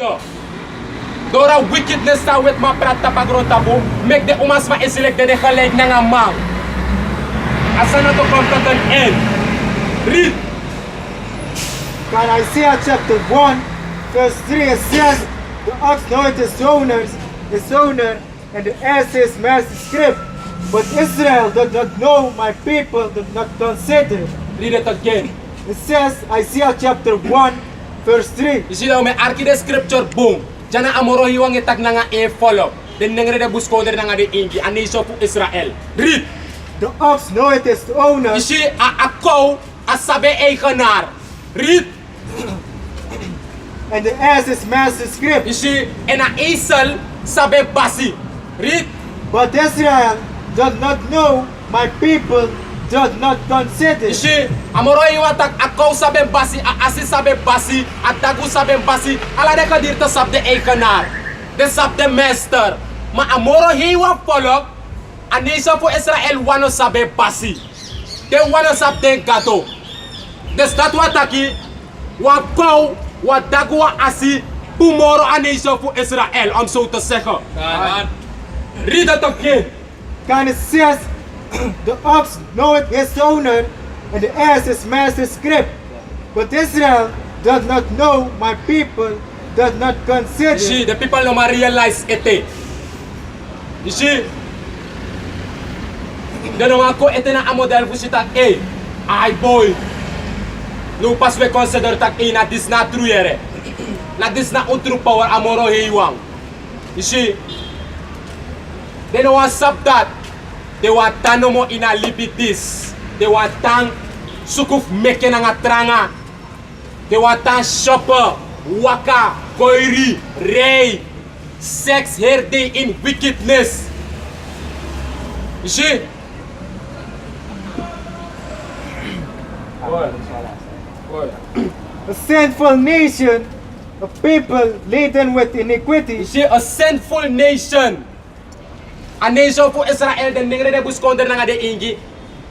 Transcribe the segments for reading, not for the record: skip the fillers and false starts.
No. Dora wickedness sa wet ma prata pagron tapo, make the umas ma iselect de gelijk na nga mang. Asa na to come to an end. Read. Can Isaiah chapter 1, verse 3, it says, the ox knoweth his owner, and the ass his master's script. But Israel does not know, my people does not consider. Read it again. It says, Isaiah chapter 1, verse 3. You see now, may arki the scripture, boom. Diyan na amoro hiwang itag na nga e-follow. Then nang reda buskoder na nga di ingi, aniso po Israel. Read. The ox knoweth his owner. You see, ako, asabe ay kanar. Read. And the ass his master's script. You see, and a isal sabe basi. Read. But Israel does not know, my people does not consider. You see, amoro iwatak ako sabe basi, asi sabe basi, at dagu sabe basi, ala de ka dirta sabde ay kanar. De sabde master. Ma amoro hiwa follow, anisa po Israel wano sabe basi. De wano sabde gato. De statwa taki, wako, wat dagwa asi bumoro anisa for Israel, om zo te zeggen. Read it again. And it says, the ox knoweth his owner, and the ass his master's script. But Israel does not know, my people does not consider. You see, the people no ma realize ete. You see, ganun ako ete na amodel po si tak ay boy. Lupas we consider tak na this na true yere. Na this na true power amoro hiwang. You see, they don't want sub that. They want tano mo inalipit this. They want tang sukuf meke na nga tranga. They want tang shopper, waka, koiri, ray, sex, herde in wickedness. You see? A sinful nation, a people laden with iniquity. You see, a sinful nation. A nation for Israel, den ningre de buskonder na nga de ingi,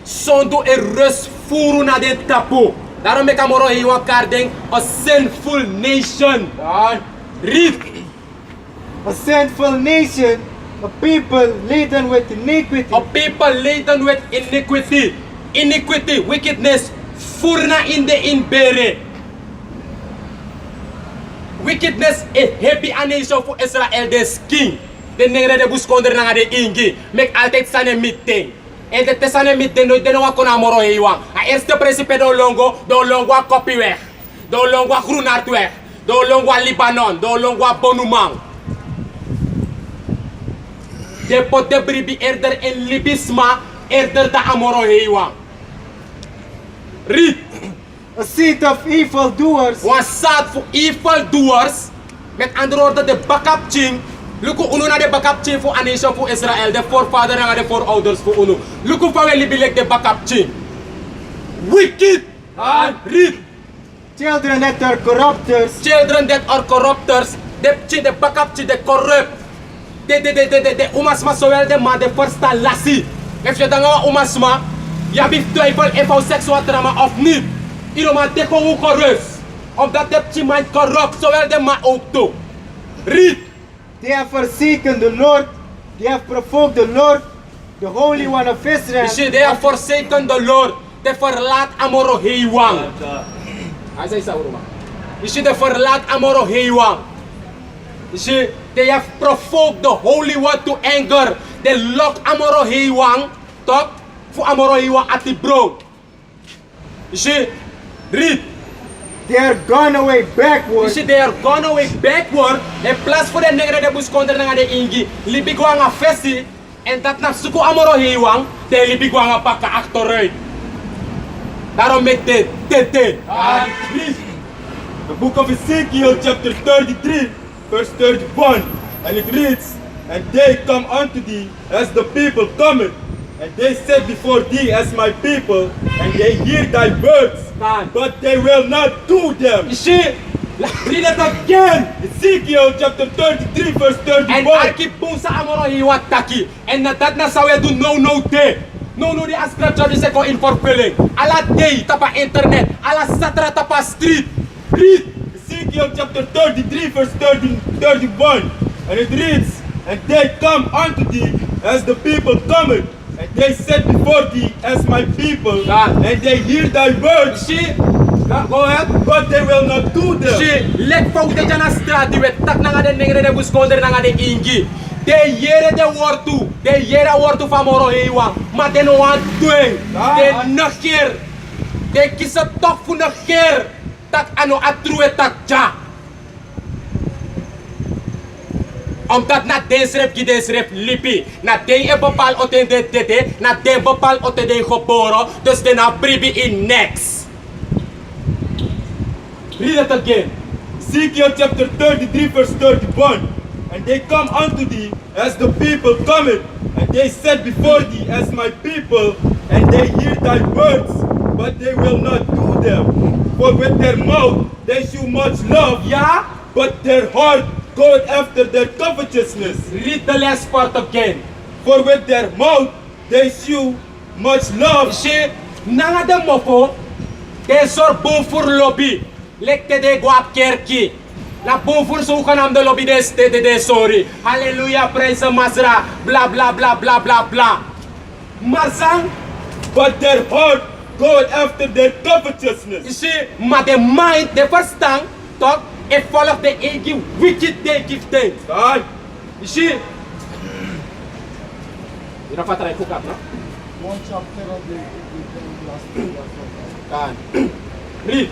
sondo e rus furu na de tapo. Daarom me kamoro hiwa karding, a sinful nation. Read. A sinful nation, a people laden with iniquity. A people laden with iniquity. Iniquity, wickedness, furna in the inbere. Wickedness is happy a nation for Israel, des king. Den ningre de buskonder na nga de ingi, make altijd sane meeting. En de tesane meeting no deno ko na moro hiwa. A eerste principe do longo a copy weg. Do longo a groenhart weg. Do longo a Libanon, do longo a Bonumang. De pot de bribi eerder in Libisma, eerder da amoro hiwa. Read. A seat of evil doers. Was sad for evil doers. Met andere woorden, de backup ching. Luku uno na de backup ching voor Anisha voor Israël. De forefather en de voorouders voor uno. Luku fa we libilek de backup ching. Wicked. Read. Children that are corrupters. Children that are corrupters. De backup ching, de corrupt. De umasma zowel de ma de versta lassie. If je dan umasma, je bent twijfel even seksueel trauma of niet. Iedereen tegen hoe gerust. Omdat de chiman corrupt, zowel de ma ook toe. Read. They have forsaken the Lord. They have provoked the Lord, the Holy One of Israel. You see, they have forsaken the Lord. They verlaat amoro heiwang. Hij zei zo, you see, they verlaat amoro heiwang. You see, they have provoked the Holy One to anger. They lock amoro heiwang, top, voor amoro heiwang at the bro. You see, read. They are gone away backward. You see, they are gone away backward. En plaats voor de negre de buskonder na de ingi, libigwa nga festi, en dat na suku amoro heiwang, de libigwa nga paka achteruit. Daarom met de TT. The book of Ezekiel, chapter 33, verse 31, and it reads, And they come unto thee as the people cometh, and they sit before thee as my people, and they hear thy words, but they will not do them. You see, read it again. Ezekiel chapter 33, verse En 31. arki pusa amoro hiwat taki. En dat na sawe do no te. No the scripture is ko in fulfilling. Ala day tapa internet, ala satra tapa street. Read. Ezekiel Ezekiel chapter 33 verse 31. And it reads, and they come unto thee as the people cometh, and they set before thee as my people, God. and they hear thy words, Si, go ahead. but they will not do them. Si, lek fau de jana strati wet tak na nga den nengre de buskonder na nga de ingi. De yere de wortu, de yere wortu famoro heiwa, ma de no wan doing. De nacher, de kisa tok fu nacher, tak ano atruwe tak ja. Omdat na desrep ki desrep lipi, na den e bepaal oten de tete, na den bepaal oten de geboren, dus den na bribi in next. Read it again. Ezekiel chapter 33 verse 31. And they come unto thee as the people cometh, and they set before thee as my people, and they hear thy words, but they will not do them. For with their mouth they shew much love, Ja? but their heart goeth after their covetousness. Read the last part again. For with their mouth they shew much love, Si, nanga de mofo, de sor bonfur lobby, lek te de guap kerki. Na bonfur suka nam de lobby de sorry. Hallelujah, praise the Masra, bla bla bla bla bla bla. Marzang, but their heart goeth after their covetousness. si, ma de mind, de verstand, toch, e volg de egi wicked de give things. God, Si, ina fatray kukat, no? One chapter of the last verse. Kan. read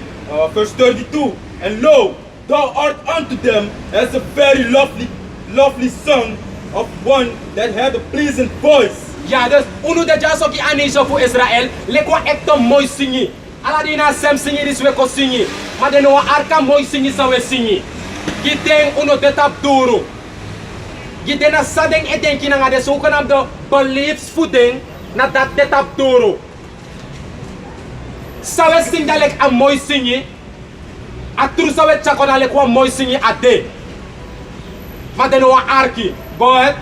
verse 32. And lo, thou art unto them as a very lovely song of one that had a pleasant voice. Ja, dus uno de jaso ki anisho fu Israel, lekwa ekto moy singi. Ala di na sem singi dis we ko singi. Ma de no arka moy singi sa we singi. Giteng uno de tap duro. Gite na sadeng eden ki na nga de so kanam do beliefs fudeng na dat de tap duro. Sa we sing dalek a moy singi. Aturu sa we chako dalek wa moy singi ade. Ma de no arki. Go ahead.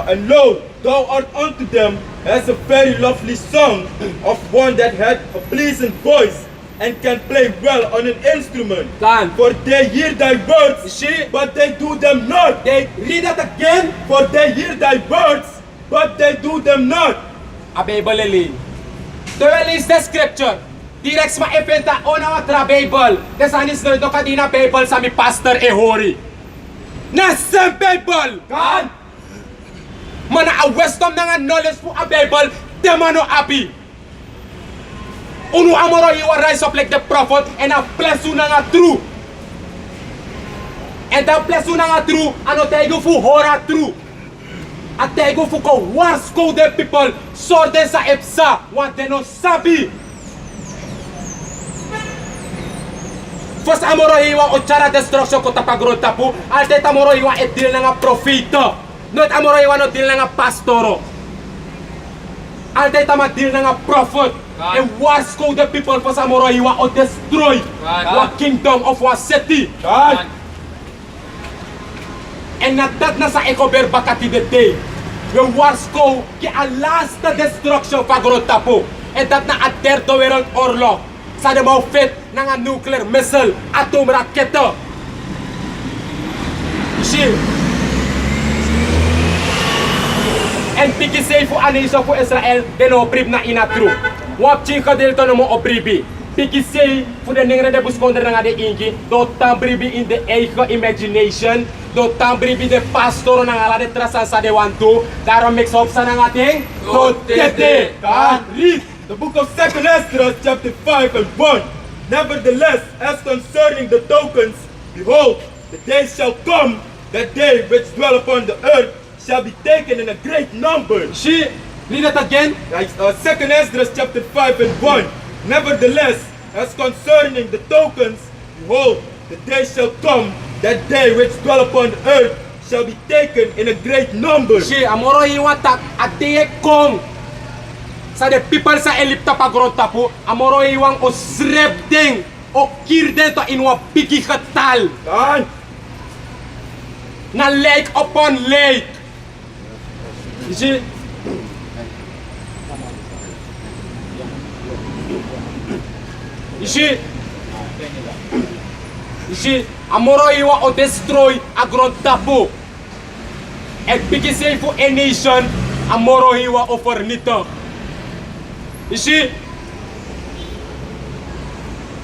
And lo, thou art unto them as a very lovely song of one that had a pleasant voice and can play well on an instrument. Kan. For they hear thy words, Si, but they do them not. they read it again. For they hear thy words, but they do them not. A Bible lin. Terwijl is the scripture. Direct ma eventa ona wa tra Bible. Desanis no do kadina Bible sa mi pastor e hori. Na sem Bible. God, Mana a wisdom na nga knowledge po a Bible. Demano api. Unu amoro you will rise up like the prophet and a bless you na nga true. And a bless you na nga true. Ano taigo fu hora true. At taigo fu ko wars ko the people. Sorde sa epsa. Want de no sabi. First amoro hiwa o chara destruction ko tapagro tapu. Alte tamoro hiwa et dil na nga profita. Not amoro hiwa no dil na nga pastoro. Alte tama dil na nga prophet. And wars ko the people first amoro hiwa o destroy. Wa kingdom of wa city. God, And na dat na sa ekober bakati the day. The wars ko ki a last destruction pagro tapu. And dat na a third world orlog. Sa de mau fit na nga nuclear missile atom raketa. Si. En piki say fu aniso fu Israel de no prib na inatru. Wap chika del to no mo obribi. Piki say fu de nengre de buskonder na nga de ingi. Do tambribi in the eigen imagination. Do tambribi de pastor na nga la de trasan sa de wantu. Daarom mix up sa na nga ting. Do tete. God, read the book of 2 Esdras chapter 5 and 1. Nevertheless, as concerning the tokens, behold, the day shall come that they which dwell upon the earth shall be taken in a great number. Si. Read it again. Like 2 Esdras chapter 5 and 1. Nevertheless, as concerning the tokens, behold, the day shall come that they which dwell upon the earth shall be taken in a great number. Si. Amoro hiwa tak ate kong. Sa de people sa elipta pagron tapu, amoro iwang o srep ding o kirden to inwa piki katal God, na lake upon lake. You see? You see? You see? Amoro iwa o destroy a grond tapo. Et bigise for a nation, amoro iwa o fornito. You see?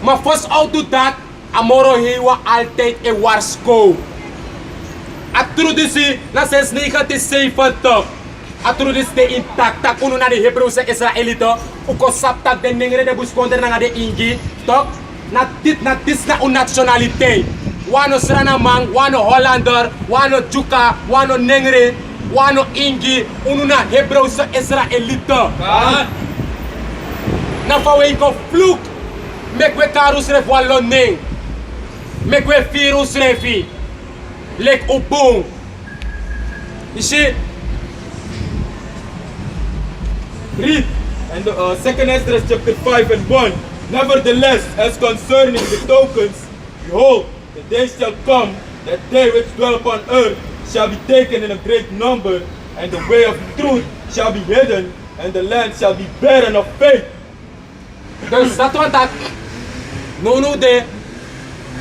Maar first out to that, amoro hiwa altijd a warsko. Atru disi, na ses nega te safe toch. Atru dis te intact, tak uno na de Hebreeuwse Israelito, uko saptak de nengre de buskonder na de ingi, toch? Na dit na nationaliteit. Wano Srana man, wano Hollander, wano Juka, wano Nengre, wano Ingi, uno na Hebreeuwse Israelito. Na fawe ko vloek. Mekwe karus ref walo neng. Mekwe virus refi. Lek opong. You see? Read. And 2 Esdras chapter 5 and 1. Nevertheless, as concerning the tokens, behold, the day shall come that they which dwell upon earth shall be taken in a great number, and the way of truth shall be hidden, and the land shall be barren of faith. Dus dat wat dat. No de.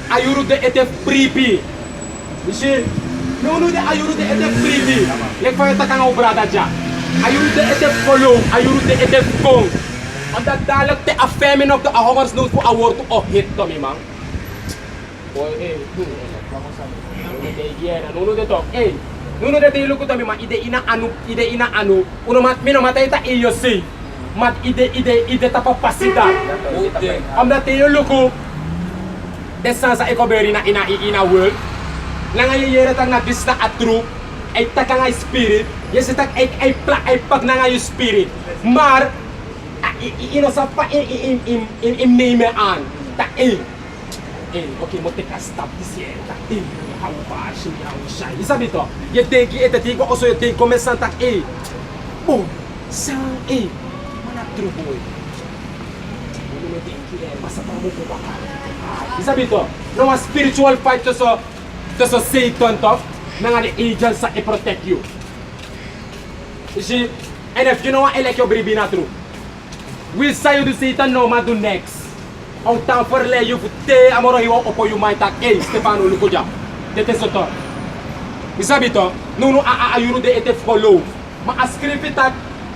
Ayuru de ete pripi. You see? No de ayuru de ete pripi. Lek fa ta kan obrada ja. Ayuru de ete follow, ayuru de ete kong. Omdat dadelijk de affamming of de hongers nood voor award of hit to me man. Boy, hey, no de talk, hey. No de te luku to me man, ide ina anu. Uno mat mino mata ita iyo si. Mat ide tapa pasida. Omdat te luku de sansa ekoberi na ina world. Nanga yere tang na dis na atru. Ay takang ay spirit. Yes tak ay pag na nga yung spirit. Maar ino sa pa in name an. Tak okay mo take a stop this year. Tak how bash how shy. Isa bito. Ye teki etati ko also ye teki começar tak boom. Sang mana true boy. Mo teki passa pa mo ko ba. Isa bito. No a spiritual fight to so Satan to. Nanga the angels sa protect you. You see? And if you know what I like your baby not true. We'll say you do Satan no man do next. Ang time for le you te amoro hiwa opo you might tak Stefano Lukuja. Tete sotor. Isabi to, no ayuru de ete follow. Ma ascript tak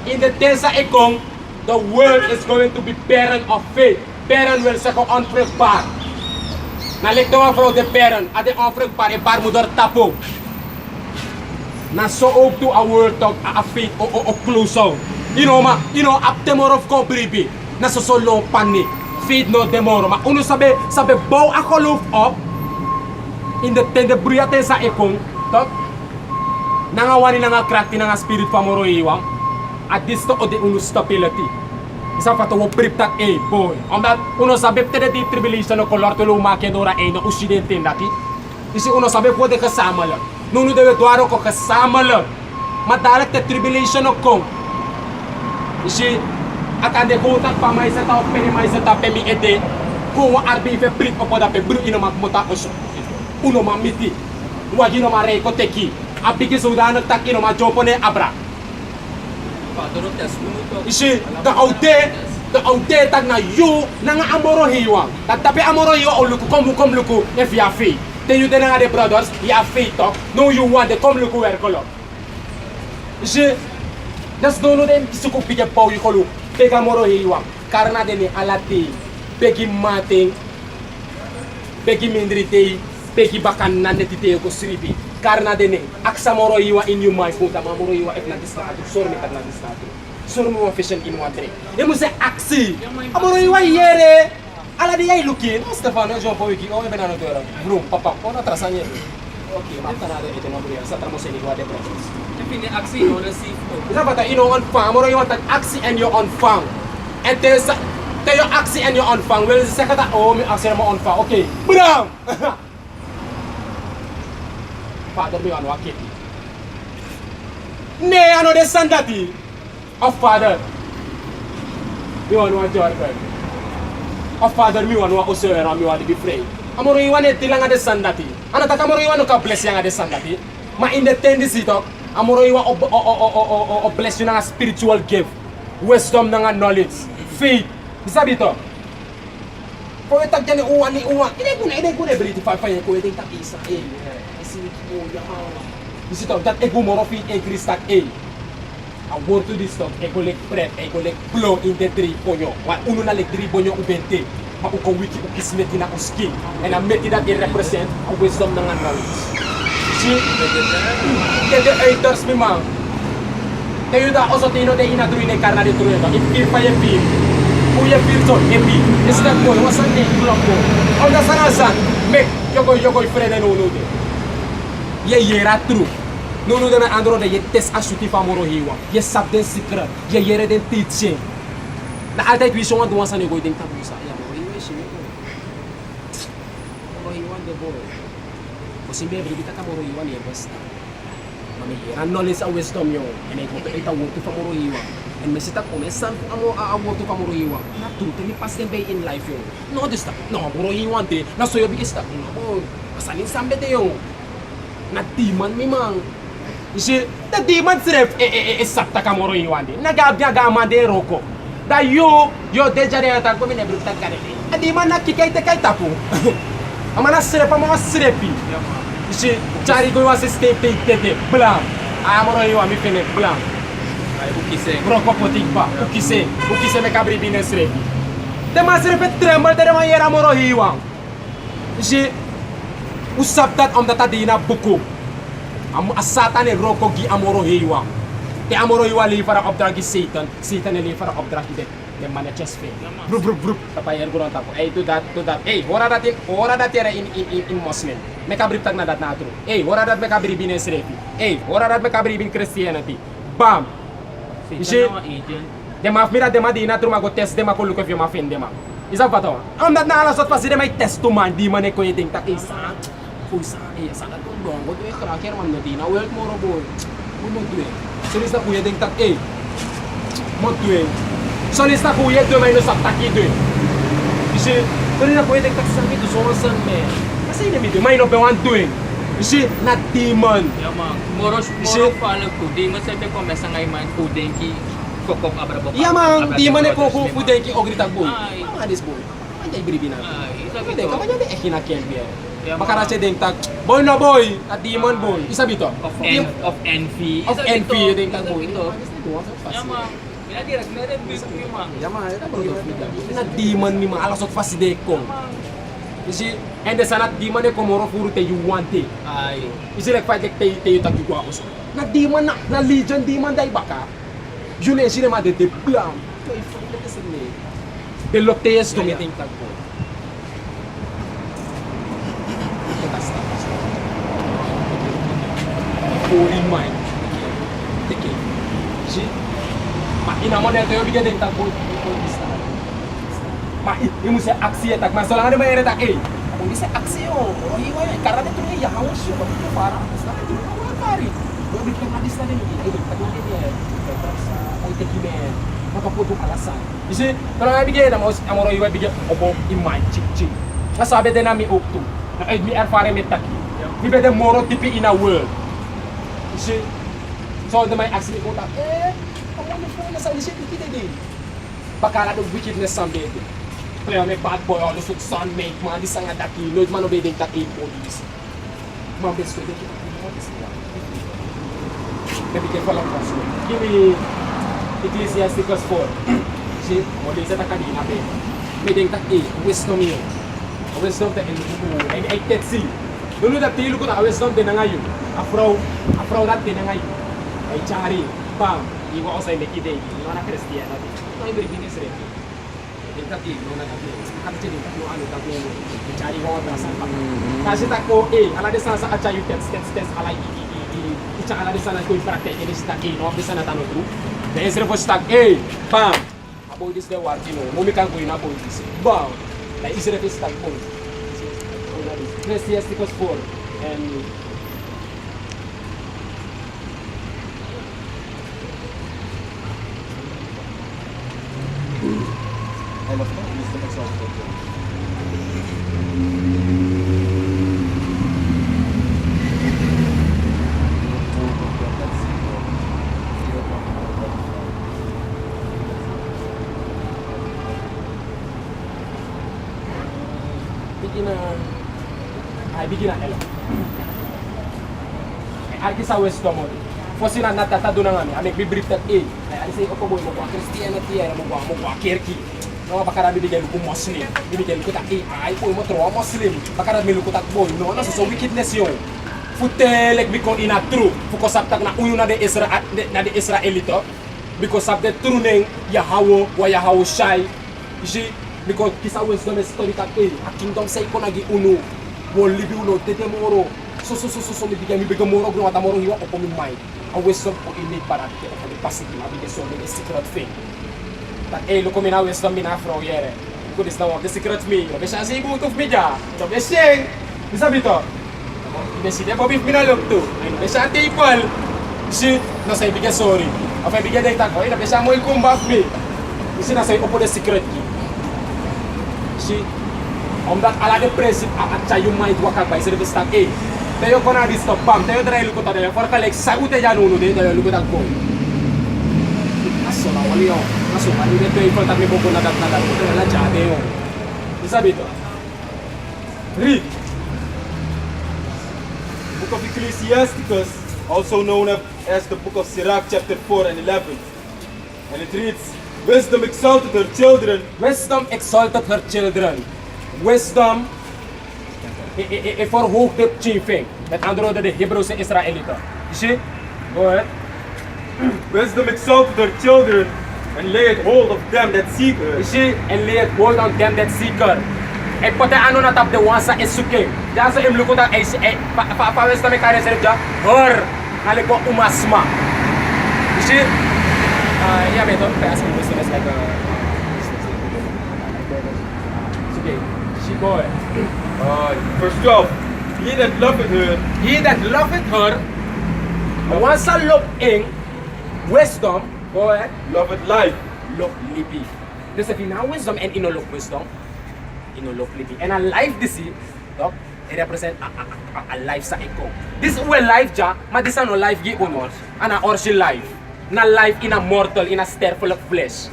in the tensa ekong the world is going to be barren of faith. Barren will say ko onvruchtbaar. Na lik daw from the barren, ade onvruchtbaar e baarmoeder tapo. Na so ook to a world talk a faith o close out. You know up temor of ko bribi. Na so long panic. Faith no demoro. Ma uno sabe bow ako loof up. In the tende bruyate sa ekong. Tok. Nangawani nga crack nga spirit pamoro iwang. At this to o de uno stability. Isa pa to wo prip tak boy. Omdat uno sabe tede di tribulation no color to lumaki dora no usidente ndati. Isi uno sabe pode kasama lang. Nuno deve doaro ko kasama lang. Madalat te tribulation no kong. Isi at ande ko tak pa mai sa tao peni mai sa tape mi ede. Ko wa arbi fe prip ko da pe bru ino makmuta ko so. Uno mamiti. Wa gino mare ko teki. Apiki sudan tak ino ma jopone abra. Isi the oude tag na you na nga amoro hiwa. Tapi amoro hiwa o luku kom luku if ya fi. Then you then the brothers, ya fi talk. No you want the kom luku wer kolo. Isi das dono dem kisuko pige pau yikolu. Pega amoro hiwa. Karena deni alati. Pegi mating. Pegi mindrite. Pegi bakan nanetite ko sribi. Karena dene aksa moro iwa in you mind puta moro iwa if na disnatu sor mi na disnatu sor mo fashion in watre e mo se aksi amoro iwa yere ala di ay lukin Stefano John Powiki o be na no dora brum papa ona trasanye okay mata na de no bria sa tramo se ni wa de process Fini aksi no receive. isa bata ino on fang amoro iwa tak aksi and you on fang and there's your aksi and you on fang well se kata oh mi aksi mo on fang okay bram Father mi wan wakiti. Ne ano de sandati of father. Mi wan wa Jordan. Of father mi wan wa osera mi wan be free. Amoro iwan e tilanga de sandati. Ana ta kamoro iwan ka bless yang de sandati. Ma in the tendency to amoro iwan o bless you na spiritual gift. Wisdom na knowledge. Faith. Isabi to. Ko yung tagyan ni uwan. Hindi ko na ability pa yung ko yung tag Israel. Kasi mo yaman. Isi to, dat ego moro fit e kristak e. A word to this stuff, ego lek prep, ego lek blow in the tree ponyo. Wa uno na lek tree ponyo ubente. Ma uko wiki ukismeti na uski. And a meti that they represent a wisdom ng knowledge. Si, the haters mi man. Tayo da oso tino de ina druine karna de trueno. If pa ye pin. Kuya Pilton, Epi, Istanbul, wasan ni Kulangko. O nasanasan, mek, yogoy frede nunude. Ye yera true. Nunude na andro de ye test asuti fa moro hiwa. Ye sab den secret, ye yere den teaching. Na altijd wisho wan duwan sa ni goy den tabusa. Ya mo hiwa shi ko. Mo hiwa de boy. O simbe bibita ka moro hiwa ni basta. Mami yera knowledge and wisdom yo. Ene ko ita wo tu fa moro hiwa. And mesita ko mesan amo aawo to kamuro hiwa. Na tuto ni pas bay in life yo. No this stuff. No muro hiwa te. Na so yo bigista. No. Asalin sambe te yo. Na timan mi mang. Isi na timan sref sakta kamuro hiwa de. Nagabya gama de roko. Da yo deja de ata ko mine bruta kanele. Adiman na kikay te kay tapu. Amana srepa mo srepi. Isi cari ko wa se step te blam. Amuro hiwa mi fene blam. Roko potik pa, o que se me cabri bine srepi. De mas repet tremble de ma yera moro hiwa. Je usaptat om data dina buku. Am asatan e roko gi amoro hiwa. Te amoro hiwa li para opdrag gi Satan li para opdrag gi de manages fe. Brup tapa yer guron tapo. Hey to that. Hey, ora dat era in Muslim. Me cabri tak na dat na tru. Hey, ora dat me cabri bine srepi. Hey, ora dat me cabri bin Christianity. Bam. Isi, de ma mira de ma di na truma go test de ma ko luko fi ma fin de ma. Isa pato. Am dat na ala sot pasi de ma test to man di man e ko yeding tak isa. Fuisa e sa dat ko dong go to e cracker man di na wel moro boy. Mo to e. Solis na ku yeding tak e. Mo to e. Solis na ku yed do mai no sak tak i do. Isi, solis na ku yeding tak sa mi do so san me. Kasi ni mi do mai no be wan doing. Isi, na demon. Yaman, moro fala ko, di mo sa te começa ngai man ko denki kokok abrabo. Yaman, di man e koko fudenki ogrita boy. Ay. Adis boy. Ande bribina. Ay, Sabi sabi de, ko. kamanya de ekina kembia. Yeah, Makara che deng tak boy na boy, at demon boy. Isa bito. Of envy. Of envy deng tak boy. Yaman, ina direct na rin bisu yaman. Yaman, ita bro. Na demon ni ma alasot fasi de kong. Isi ende sanat demon e komoro furu te you want it. Ay. Isi like fight like te you tak gua ako. Na demon na legion demon dai baka. June sine ma de blam. To ifo de sine. De lotes to meeting tak boy. Holy mind. Take it. See? Ma ina mo dito yung bigyan din tagbo. Ma imu se aksi tak masalah ada mayre tak eh. Kung di se aksi yo. Oh iya karena itu ya haus yo bakit para. Sa itu ko kari. Yo bigyan na dis na din. Ay tak na din. Sa ay take men. Makaputo alasan. Isi kalau nga bigyan na mo amoro iwa bigyan obo imay chik. Masabi din nami ukto. Na ay mi erfare metaki. Mi bede moro tipi in a world. Isi so the may aksi ko tak kamu ni sa isi kita din. Bakala do wickedness someday. Player me bad boy all the son make man di sanga daki load man obeding tak police. Man best ko dito. Maybe can follow us. Give me Ecclesiasticus 4. See, mo din sa takadina be. Meding tak wisdom yo. Wisdom ta elu ko and I can see. Dulu da tilu ko ta wisdom din ngayon. Afro dat din ngayon. Ay cari bam. Iwa ko sa mekide. Iwa na Kristiyan natin. Ito ay business rin. Dintati, nuna natin. Kata siya dintati yung ano, dati yung cari ko ang dasan pa. Kasi tako, ala de sana sa acha yung test, ala icha ala de sana ko yung praktek, ini sita, no, bisa na tanong true. Then sila po sita, bam! Aboy this the war, mumikan ko yun, aboy this. Bam! Like, isira po sita po. Ecclesiasticus 4, and I love that. This is the next one. Aki sa wisdom mo. Fosi na natata do na ngami. Amek bibrip tat eh. Ay say ko boy mo kwa Christianity mo kwa kirki. No bakara bibigyan ko Muslim. Bibigyan ko ta eh ay po mo tro Muslim. Bakara milu ko ta boy no na so wickedness yo. Futelek bikon ina true. Fuko saptak na uyu na de Israelito. Because of the true name Yahweh wa Yahweh Shai. Ji because kisa wisdom story ta eh. A kingdom say ko nagi unu. Mo libi uno tete moro. So mi bigyan moro gro ata moro hiwa ko mi mind. A wisdom ko ini para ke ko di pasiti ma bigyan so the secret thing. That eh luko mina wisdom mina afro yere. Ko dis na the secret me. Be sa si ibu tuf meja. So be sing. Bisa bito. Be si de bobif mina lok tu. Be sa table. Si no say bigyan sorry. Apa bigyan dai ta ko ina be sa mo ikumba me. Si na say opo the secret ki. Si omdat ala de principe a acha yung mind wakak by service tak eh. Tayo ko na disturb bam, tayo try luko tayo. For kalek saute ya nuno de tayo luko tak ko. Aso na wali yo. Aso mali de tayo ko tak mi boko na dat ko tayo la jade yo. Isa bito. Read. Book of Ecclesiasticus, also known as the book of Sirach, chapter 4 and 11. And it reads, wisdom exalted her children. Wisdom exalted her children. Wisdom verhoogd de chiefing. Met andere woorden, de Hebreeuwse Israëlieten. You see? Go ahead. Wisdom exalted her children and laid hold of them that seek her. You see? And laid hold on them that seek her. E pote ano na tap de wansa e suke. Ja sa im lukuta e pa wisdom e kare serif ja. Her. Halik ko umasma. You see? Yeah, betul. Kaya sa wisdom is like suke. She go ahead. Verse 12. He that loveth her, once I look in wisdom, go ahead, loveth life. look lipi. Dus if you now wisdom and you look wisdom, you look lipi. And a life this is, it represent a life sa iko. This is where life ja, but this is no life gi uno, and a orsi life. Na life in a mortal, in a stir full of flesh.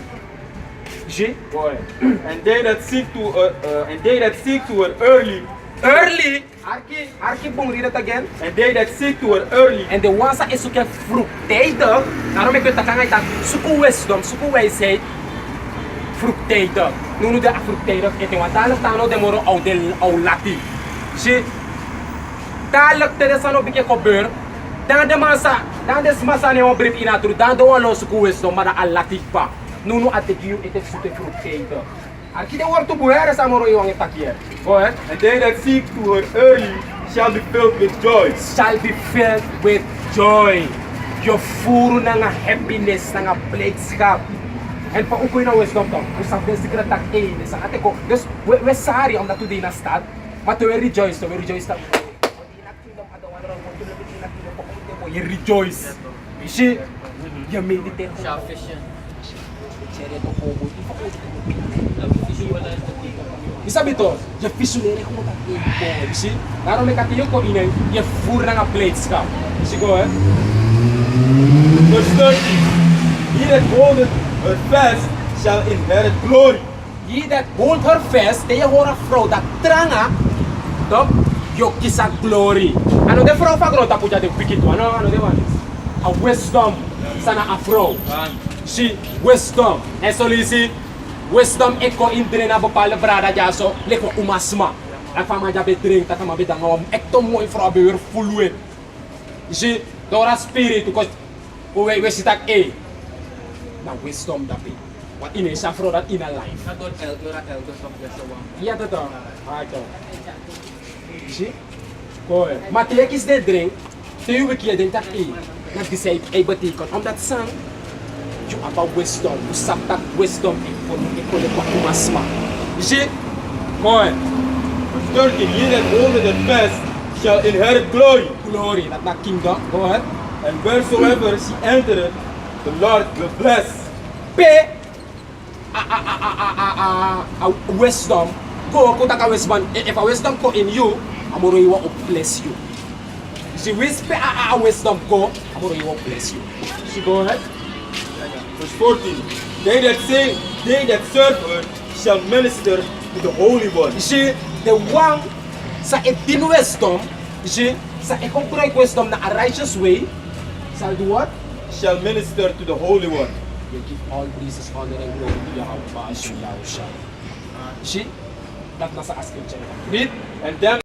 See? Go ahead. And they that seek to her early. Early, Arki bong read it again. And they that seek to her early. And the ones that is suke fructator, narom ik ta kanga ita suku wisdom, suku wijsheid, fructator. Nuno de fructator, ete want talag tano de moro au lati. Si talag te sano bike ko ber, dan de masa ne on brief inatru, dan do alo suku wisdom mara al lati pa. Nuno ate giu ete suke fructator. Arki de word to buhere sa moro iwang itakier. Go ahead. And they that seek to her early shall be filled with joy. Shall be filled with joy. Your furo na nga happiness, na nga blijdschap. En pa ukoy na wisdom to. Usap den secret tak eh. Sa ate ko. Dus we sorry omdat today na start. But we rejoice. We rejoice ta. You rejoice. You see? You meditate. Selfish yan. Bisa bito, je visionary ko ta ko. You see? Laro me katiyo ko ine, je furo na nga blijdschap. You see go eh? Verse 30. He that holdeth her fast shall inherit glory. He that hold her fast, they hora vrouw dat tranga, top, yo kisa glory. Ano de vrouw van grota puja de wicked one, ano de one. A wisdom sana a vrouw. Si wisdom. En so lisi, wisdom eko indre na bepaalde brada jaso, leko umasma. En van mij jabe drink, dat ma beda ngom, ek to mooi vrouw be weer fuluit. Si, dora spirit, because we sitak e. Na wisdom dapi. Wat in is afro dat in a life. Na doon elder from Yeshua. Iya to. Ah to. Zie? Koe. Maar trek is de drink. Te je keer denkt dat dat is ei betekent omdat sang you about wisdom. You sap dat wisdom ik kon de kwakumasma. Zie? Koe. Verse 30. He that holdeth her fast shall inherit glory. Glory, dat na kingdom. Go ahead. And wheresoever she entereth, the Lord will bless. Pe wisdom go kung taka wisdom if a wisdom ko in you amuro iwa will bless you. Si wispe wisdom ko amuro iwa will bless you. Si go ahead. Verse 14. They that serve her shall minister to the Holy One. You see the one sa itin wisdom, you see Sa ikukuray wisdom na a righteous way, shall do what? Shall minister to the Holy One. We give all praises, honor, and glory to Yahweh, Yahusha. See? That nasa scripture. Read. And them